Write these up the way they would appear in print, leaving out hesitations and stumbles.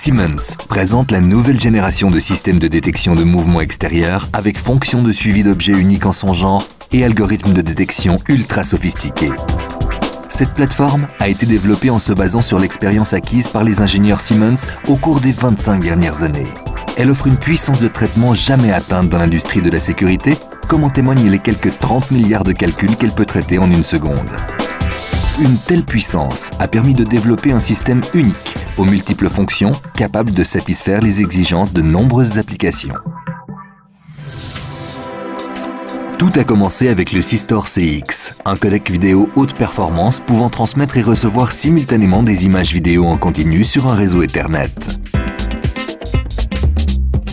Siemens présente la nouvelle génération de systèmes de détection de mouvements extérieurs avec fonction de suivi d'objets uniques en son genre et algorithmes de détection ultra sophistiqués. Cette plateforme a été développée en se basant sur l'expérience acquise par les ingénieurs Siemens au cours des 25 dernières années. Elle offre une puissance de traitement jamais atteinte dans l'industrie de la sécurité, comme en témoignent les quelques 30 milliards de calculs qu'elle peut traiter en une seconde. Une telle puissance a permis de développer un système unique, aux multiples fonctions, capable de satisfaire les exigences de nombreuses applications. Tout a commencé avec le Systor CX, un codec vidéo haute performance pouvant transmettre et recevoir simultanément des images vidéo en continu sur un réseau Ethernet.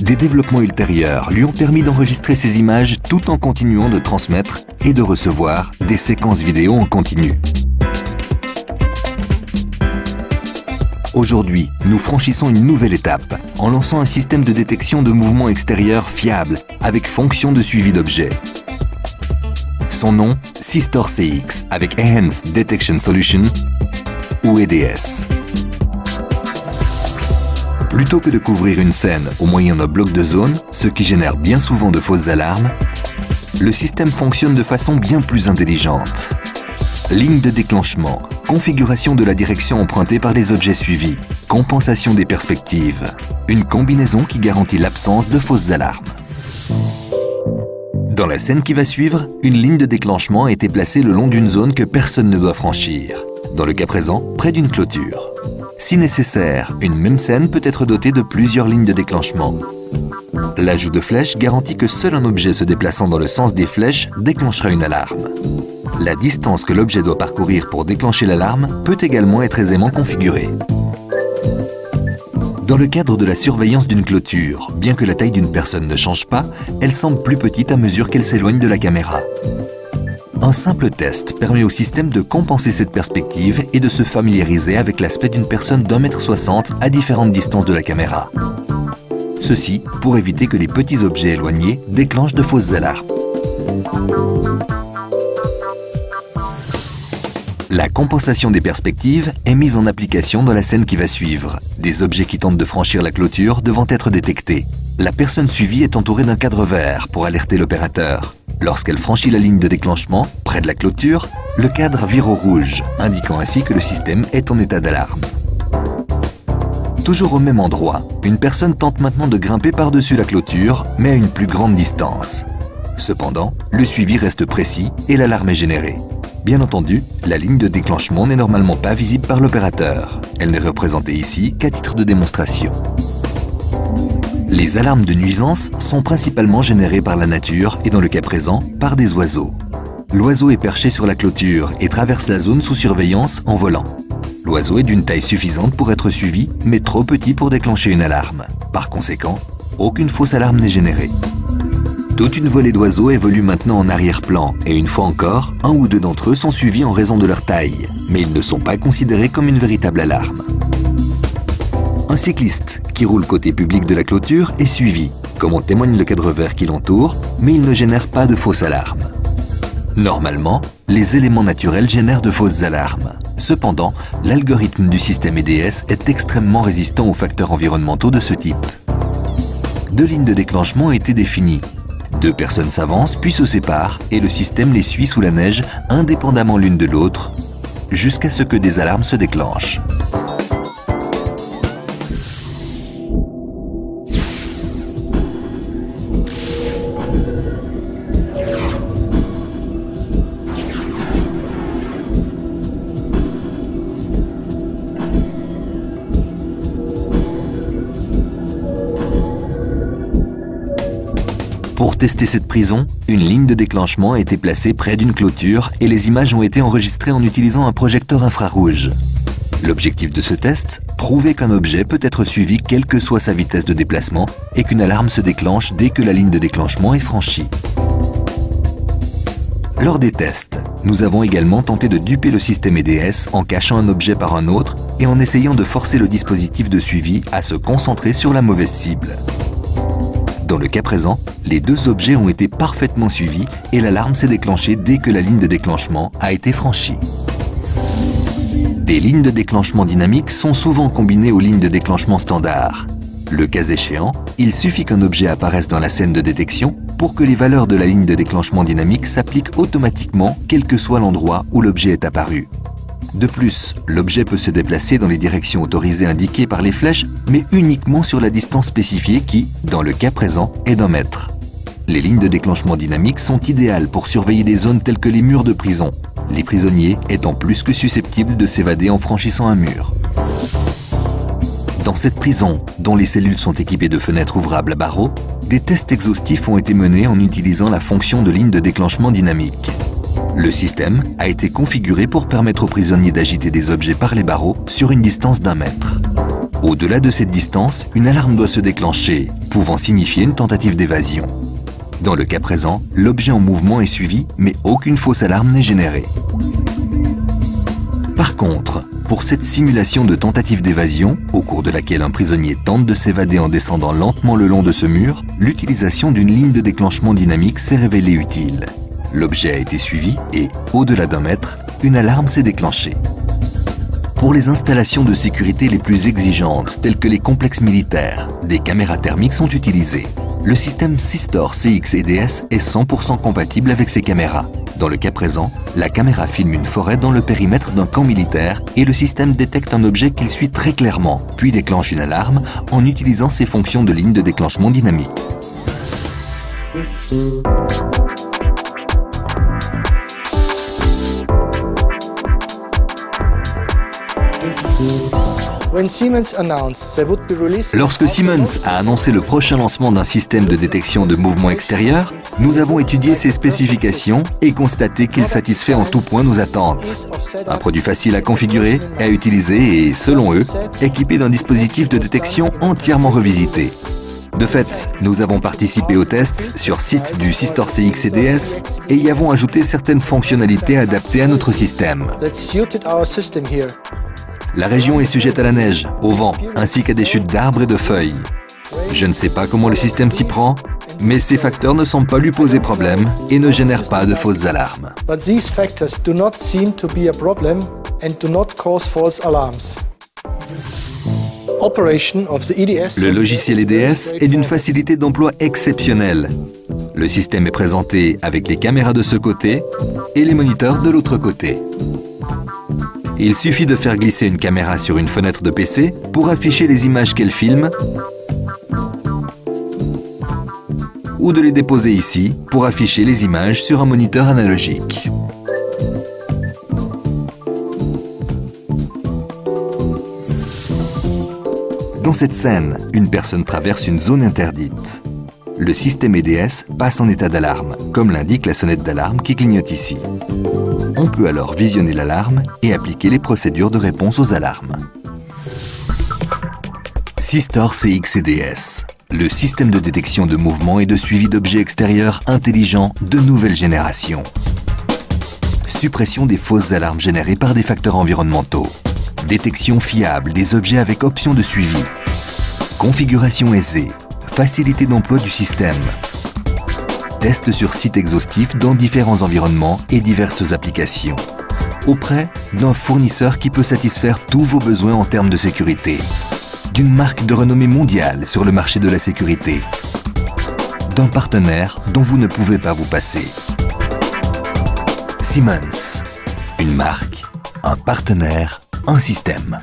Des développements ultérieurs lui ont permis d'enregistrer ces images tout en continuant de transmettre et de recevoir des séquences vidéo en continu. Aujourd'hui, nous franchissons une nouvelle étape en lançant un système de détection de mouvements extérieurs fiable avec fonction de suivi d'objets. Son nom, Systor CX avec Enhanced Detection Solution ou EDS. Plutôt que de couvrir une scène au moyen d'un bloc de zone, ce qui génère bien souvent de fausses alarmes, le système fonctionne de façon bien plus intelligente. Ligne de déclenchement, configuration de la direction empruntée par les objets suivis, compensation des perspectives. Une combinaison qui garantit l'absence de fausses alarmes. Dans la scène qui va suivre, une ligne de déclenchement a été placée le long d'une zone que personne ne doit franchir. Dans le cas présent, près d'une clôture. Si nécessaire, une même scène peut être dotée de plusieurs lignes de déclenchement. L'ajout de flèches garantit que seul un objet se déplaçant dans le sens des flèches déclenchera une alarme. La distance que l'objet doit parcourir pour déclencher l'alarme peut également être aisément configurée. Dans le cadre de la surveillance d'une clôture, bien que la taille d'une personne ne change pas, elle semble plus petite à mesure qu'elle s'éloigne de la caméra. Un simple test permet au système de compenser cette perspective et de se familiariser avec l'aspect d'une personne d'1,60 m à différentes distances de la caméra. Ceci pour éviter que les petits objets éloignés déclenchent de fausses alarmes. La compensation des perspectives est mise en application dans la scène qui va suivre. Des objets qui tentent de franchir la clôture devant être détectés. La personne suivie est entourée d'un cadre vert pour alerter l'opérateur. Lorsqu'elle franchit la ligne de déclenchement, près de la clôture, le cadre vire au rouge, indiquant ainsi que le système est en état d'alarme. Toujours au même endroit, une personne tente maintenant de grimper par-dessus la clôture, mais à une plus grande distance. Cependant, le suivi reste précis et l'alarme est générée. Bien entendu, la ligne de déclenchement n'est normalement pas visible par l'opérateur. Elle n'est représentée ici qu'à titre de démonstration. Les alarmes de nuisance sont principalement générées par la nature et dans le cas présent, par des oiseaux. L'oiseau est perché sur la clôture et traverse la zone sous surveillance en volant. L'oiseau est d'une taille suffisante pour être suivi, mais trop petit pour déclencher une alarme. Par conséquent, aucune fausse alarme n'est générée. Toute une volée d'oiseaux évolue maintenant en arrière-plan et une fois encore, un ou deux d'entre eux sont suivis en raison de leur taille, mais ils ne sont pas considérés comme une véritable alarme. Un cycliste qui roule côté public de la clôture est suivi, comme en témoigne le cadre vert qui l'entoure, mais il ne génère pas de fausses alarmes. Normalement, les éléments naturels génèrent de fausses alarmes. Cependant, l'algorithme du système EDS est extrêmement résistant aux facteurs environnementaux de ce type. Deux lignes de déclenchement ont été définies. Deux personnes s'avancent puis se séparent et le système les suit sous la neige indépendamment l'une de l'autre jusqu'à ce que des alarmes se déclenchent. Pour tester cette prison, une ligne de déclenchement a été placée près d'une clôture et les images ont été enregistrées en utilisant un projecteur infrarouge. L'objectif de ce test, prouver qu'un objet peut être suivi quelle que soit sa vitesse de déplacement et qu'une alarme se déclenche dès que la ligne de déclenchement est franchie. Lors des tests, nous avons également tenté de duper le système EDS en cachant un objet par un autre et en essayant de forcer le dispositif de suivi à se concentrer sur la mauvaise cible. Dans le cas présent, les deux objets ont été parfaitement suivis et l'alarme s'est déclenchée dès que la ligne de déclenchement a été franchie. Des lignes de déclenchement dynamique sont souvent combinées aux lignes de déclenchement standard. Le cas échéant, il suffit qu'un objet apparaisse dans la scène de détection pour que les valeurs de la ligne de déclenchement dynamique s'appliquent automatiquement quel que soit l'endroit où l'objet est apparu. De plus, l'objet peut se déplacer dans les directions autorisées indiquées par les flèches, mais uniquement sur la distance spécifiée qui, dans le cas présent, est d'1 mètre. Les lignes de déclenchement dynamique sont idéales pour surveiller des zones telles que les murs de prison, les prisonniers étant plus que susceptibles de s'évader en franchissant un mur. Dans cette prison, dont les cellules sont équipées de fenêtres ouvrables à barreaux, des tests exhaustifs ont été menés en utilisant la fonction de ligne de déclenchement dynamique. Le système a été configuré pour permettre aux prisonniers d'agiter des objets par les barreaux sur une distance d'1 mètre. Au-delà de cette distance, une alarme doit se déclencher, pouvant signifier une tentative d'évasion. Dans le cas présent, l'objet en mouvement est suivi, mais aucune fausse alarme n'est générée. Par contre, pour cette simulation de tentative d'évasion, au cours de laquelle un prisonnier tente de s'évader en descendant lentement le long de ce mur, l'utilisation d'une ligne de déclenchement dynamique s'est révélée utile. L'objet a été suivi et, au-delà d'1 mètre, une alarme s'est déclenchée. Pour les installations de sécurité les plus exigeantes, telles que les complexes militaires, des caméras thermiques sont utilisées. Le système Sistor CX-EDS est 100% compatible avec ces caméras. Dans le cas présent, la caméra filme une forêt dans le périmètre d'un camp militaire et le système détecte un objet qu'il suit très clairement, puis déclenche une alarme en utilisant ses fonctions de ligne de déclenchement dynamique. Lorsque Siemens a annoncé le prochain lancement d'un système de détection de mouvements extérieurs, nous avons étudié ses spécifications et constaté qu'il satisfait en tout point nos attentes. Un produit facile à configurer et à utiliser et, selon eux, équipé d'un dispositif de détection entièrement revisité. De fait, nous avons participé aux tests sur site du Sistor CX-EDS et y avons ajouté certaines fonctionnalités adaptées à notre système. La région est sujette à la neige, au vent, ainsi qu'à des chutes d'arbres et de feuilles. Je ne sais pas comment le système s'y prend, mais ces facteurs ne semblent pas lui poser problème et ne génèrent pas de fausses alarmes. Le logiciel EDS est d'une facilité d'emploi exceptionnelle. Le système est présenté avec les caméras de ce côté et les moniteurs de l'autre côté. Il suffit de faire glisser une caméra sur une fenêtre de PC pour afficher les images qu'elle filme ou de les déposer ici pour afficher les images sur un moniteur analogique. Dans cette scène, une personne traverse une zone interdite. Le système EDS passe en état d'alarme, comme l'indique la sonnette d'alarme qui clignote ici. On peut alors visionner l'alarme et appliquer les procédures de réponse aux alarmes. Sistor CX-EDS, le système de détection de mouvement et de suivi d'objets extérieurs intelligents de nouvelle génération. Suppression des fausses alarmes générées par des facteurs environnementaux. Détection fiable des objets avec option de suivi. Configuration aisée. Facilité d'emploi du système. Tests sur site exhaustif dans différents environnements et diverses applications. Auprès d'un fournisseur qui peut satisfaire tous vos besoins en termes de sécurité. D'une marque de renommée mondiale sur le marché de la sécurité. D'un partenaire dont vous ne pouvez pas vous passer. Siemens. Une marque, un partenaire, un système.